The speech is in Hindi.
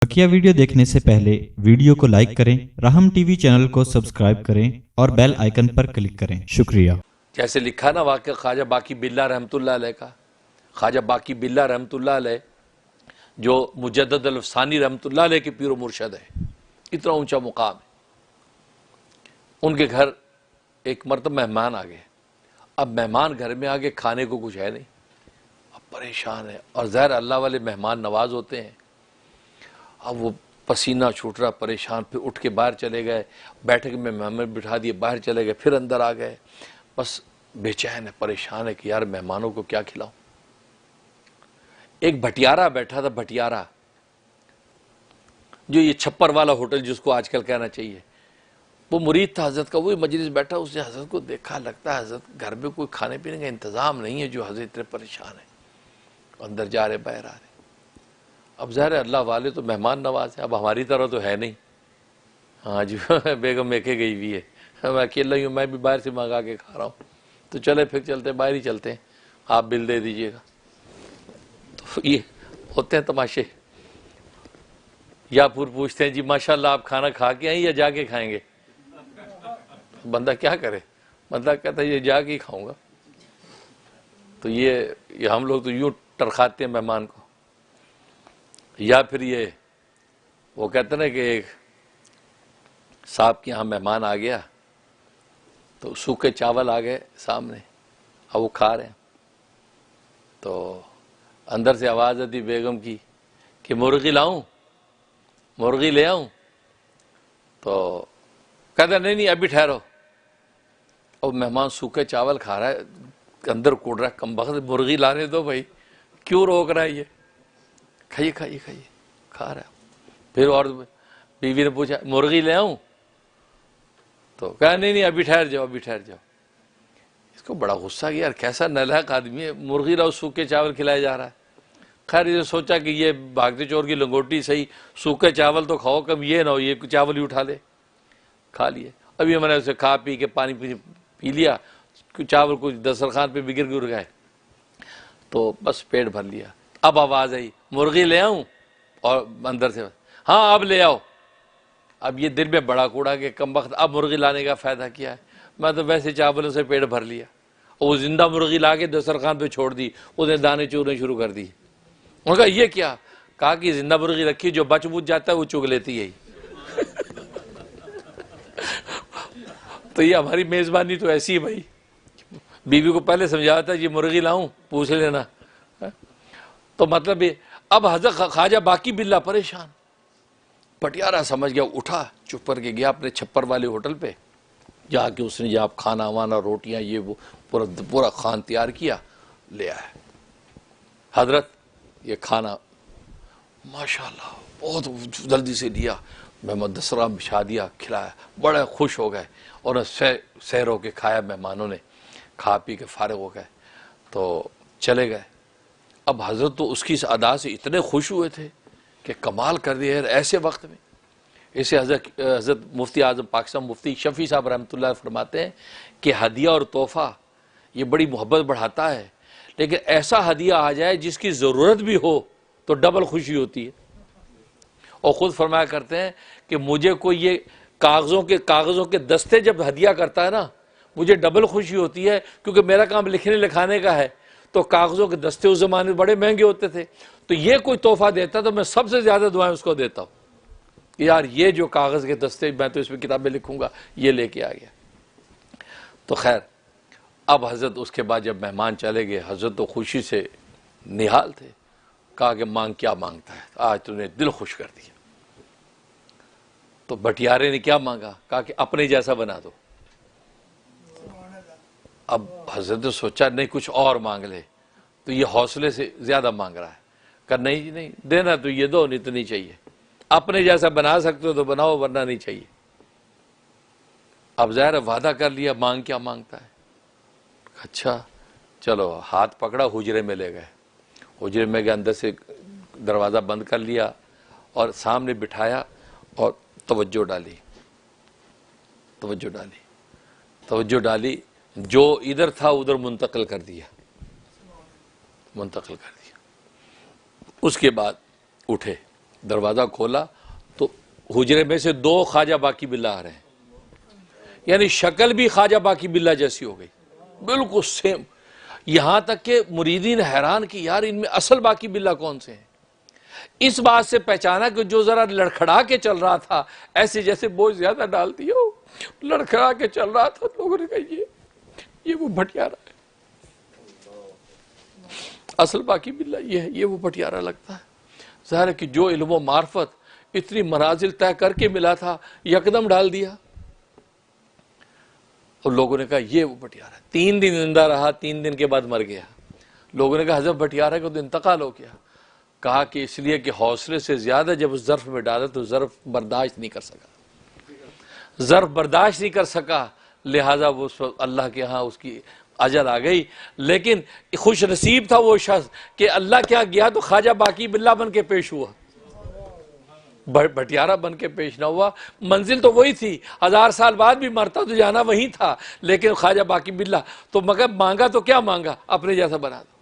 बकिया वीडियो देखने से पहले वीडियो को लाइक करें, राहम टीवी चैनल को सब्सक्राइब करें और बेल आइकन पर क्लिक करें। शुक्रिया। जैसे लिखा ना वाक़या ख्वाजा बाकी बिल्ला रहमतुल्लाह अलैह का, ख्वाजा बाकी बिल्ला रहमतुल्लाह अलैह जो मुजद्दद अल-अफ़सानी रहमतुल्लाह अलैह के पीर मुर्शद है, इतना ऊंचा मुकाम है। उनके घर एक मरतबा मेहमान आ गए। अब मेहमान घर में आगे खाने को कुछ है नहीं, अब परेशान है और ज़ाहिर अल्लाह वाले मेहमान नवाज होते हैं। अब वो पसीना छूट रहा, परेशान, फिर उठ के बाहर चले गए, बैठक में मेहमान बिठा दिए, बाहर चले गए, फिर अंदर आ गए। बस बेचैन है, परेशान है कि यार मेहमानों को क्या खिलाऊं। एक भटियारा बैठा था, भटियारा जो ये छप्पर वाला होटल जिसको आजकल कहना चाहिए, वो मुरीद था हजरत का, वही मजलिस बैठा। उसने हजरत को देखा, लगता है हजरत घर में कोई खाने पीने का इंतजाम नहीं है जो हजरत इतने परेशान है। अंदर जा रहे, बाहर आ रहे। अब ज़ाहिर है अल्लाह वाले तो मेहमान नवाज है, अब हमारी तरह तो है नहीं। हाँ जी बेगम मेके गई हुई है, मैं अकेला ही हूँ, मैं भी बाहर से मंगा के खा रहा हूँ। तो चले फिर चलते, बाहर ही चलते हैं, आप बिल दे दीजिएगा। तो ये होते हैं तमाशे। या फिर पूछते हैं जी माशाल्लाह आप खाना खा के आए या जाके खाएंगे। बंदा क्या करे, बंदा कहता है ये जाके ही खाऊंगा। तो ये हम लोग तो यूँ टरखाते हैं मेहमान को। या फिर ये वो कहते ना कि एक साहब के यहाँ मेहमान आ गया तो सूखे चावल आ गए सामने, अब वो खा रहे हैं। तो अंदर से आवाज़ आती बेगम की कि मुर्गी लाऊं, मुर्गी ले आऊं। तो कहता नहीं अभी ठहरो। अब मेहमान सूखे चावल खा रहा है, अंदर कूद रहा है, कम वक्त मुर्गी लाने दो भाई, क्यों रोक रहा है ये, खाइए खाइए खाइए, खा रहा है। फिर और बीवी ने पूछा मुर्गी ले आऊं, तो कहा नहीं अभी ठहर जाओ, अभी ठहर जाओ। इसको बड़ा गुस्सा किया, यार कैसा नालायक आदमी है, मुर्गी लाओ सूखे चावल खिलाया जा रहा है। खैर ये सोचा कि ये भागते चोर की लंगोटी सही, सूखे चावल तो खाओ, कब ये ना हो ये चावल ही उठा ले। खा लिए। अभी मैंने उसे खा पी के पानी पी लिया, चावल कुछ दस्तरखान पे बिगिर गिर गए, तो बस पेट भर लिया। अब आवाज़ आई मुर्गी ले आऊं, और अंदर से हाँ अब ले आओ। अब ये दिल में बड़ा कूड़ा कि कम वक्त अब मुर्गी लाने का फ़ायदा क्या है, मैं तो वैसे चावलों से पेट भर लिया। और वो जिंदा मुर्गी ला के दस्तरखान पे छोड़ दी, उसने दाने चूरने शुरू कर दी। उन्होंने कहा ये क्या, कहा कि जिंदा मुर्गी रखी, जो बच बुझ जाता है वो चुग लेती है। तो ये हमारी मेज़बानी तो ऐसी है भाई, बीवी को पहले समझाया था ये मुर्गी लाऊं पूछ लेना। तो मतलब ये अब हजरत ख्वाजा बाकी बिल्ला परेशान, पटियारा समझ गया, उठा चुप करके गया अपने छप्पर वाले होटल पे, जाके उसने जहाँ खाना वाना रोटियां ये वो पूरा खान तैयार किया, ले आया। हजरत ये खाना माशाल्लाह बहुत जल्दी से लिया, मेहमान दस्तरखान बिछा दिया, खिलाया, बड़े खुश हो गए और सैर होके खाया। मेहमानों ने खा पी के फारिग हो गए तो चले गए। अब हजरत तो उसकी इस अदा से इतने खुश हुए थे कि कमाल कर दिया है ऐसे वक्त में। इसे हजरत मुफ्ती आज़म पाकिस्तान मुफ्ती शफ़ी साहब रहमतुल्लाह फरमाते हैं कि हदिया और तोहफ़ा ये बड़ी मोहब्बत बढ़ाता है, लेकिन ऐसा हदिया आ जाए जिसकी ज़रूरत भी हो तो डबल खुशी होती है। और ख़ुद फरमाया करते हैं कि मुझे कोई ये कागज़ों के दस्ते जब हदिया करता है ना, मुझे डबल खुशी होती है, क्योंकि मेरा काम लिखने लिखाने का है, तो कागज़ों के दस्ते उस ज़माने में बड़े महंगे होते थे। तो ये कोई तोहफ़ा देता तो मैं सबसे ज़्यादा दुआएं उसको देता हूँ, यार ये जो कागज़ के दस्ते, मैं तो इसमें किताबें लिखूंगा, ये लेके आ गया। तो खैर अब हज़रत उसके बाद जब मेहमान चले गए, हज़रत तो खुशी से निहाल थे। कहा कि मांग, क्या मांगता है, आज तूने दिल खुश कर दिया। तो भटियारे ने क्या मांगा, कहा कि अपने जैसा बना दो। अब हज़रत ने सोचा नहीं कुछ और मांग ले, तो ये हौसले से ज़्यादा मांग रहा है। कहा नहीं जी नहीं, देना तो ये दो, नहीं तो नहीं चाहिए। अपने जैसा बना सकते हो तो बनाओ, वरना नहीं चाहिए। अब ज़ाहिर वादा कर लिया, मांग क्या मांगता है। अच्छा चलो, हाथ पकड़ा, हुजरे में ले गए। हुजरे में गए, अंदर से दरवाज़ा बंद कर लिया और सामने बिठाया और तवज्जो डाली, तवज्जो डाली, तवज्जो डाली। जो इधर था उधर मुंतकिल कर दिया, मुंतकिल कर दिया। उसके बाद उठे, दरवाज़ा खोला तो हुजरे में से 2 ख्वाजा बाकी बिल्ला आ रहे हैं, यानी शक्ल भी ख्वाजा बाकी बिल्ला जैसी हो गई, बिल्कुल सेम। यहां तक के मुरीदीन हैरान कि यार इनमें असल बाकी बिल्ला कौन से हैं। इस बात से पहचाना कि जो जरा लड़खड़ा के चल रहा था, ऐसे जैसे बोझ ज्यादा डाल दिया हो, लड़खड़ा के चल रहा था, लोगों ने कहा ये वो भटियारा है, असल बाकी बिल्ला ये है, ये वो भटियारा लगता है। ज़ाहिर है कि जो इल्म व मार्फत इतनी मनाजिल तय करके मिला था, यकदम डाल दिया। और लोगों ने कहा ये वो भटियारा है। 3 दिन जिंदा रहा, 3 दिन के बाद मर गया। लोगों ने कहा हज़रत भटियारा का तो इंतकाल हो गया। कहा कि इसलिए कि हौसले से ज्यादा जब उस ज़र्फ में डाला तो ज़र्फ बर्दाश्त नहीं कर सका, ज़र्फ बर्दाश्त नहीं कर सका, लिहाजा वो अल्लाह के यहाँ उसकी अजल आ गई। लेकिन खुश नसीब था वो शख्स कि अल्लाह के यहाँ गया तो ख्वाजा बाकी बिल्ला बन के पेश हुआ, भटियारा बन के पेश ना हुआ। मंजिल तो वही थी, 1000 साल बाद भी मरता तो जाना वही था, लेकिन ख्वाजा बाकी बिल्ला तो मगर मांगा तो क्या मांगा, अपने जैसा बना दो।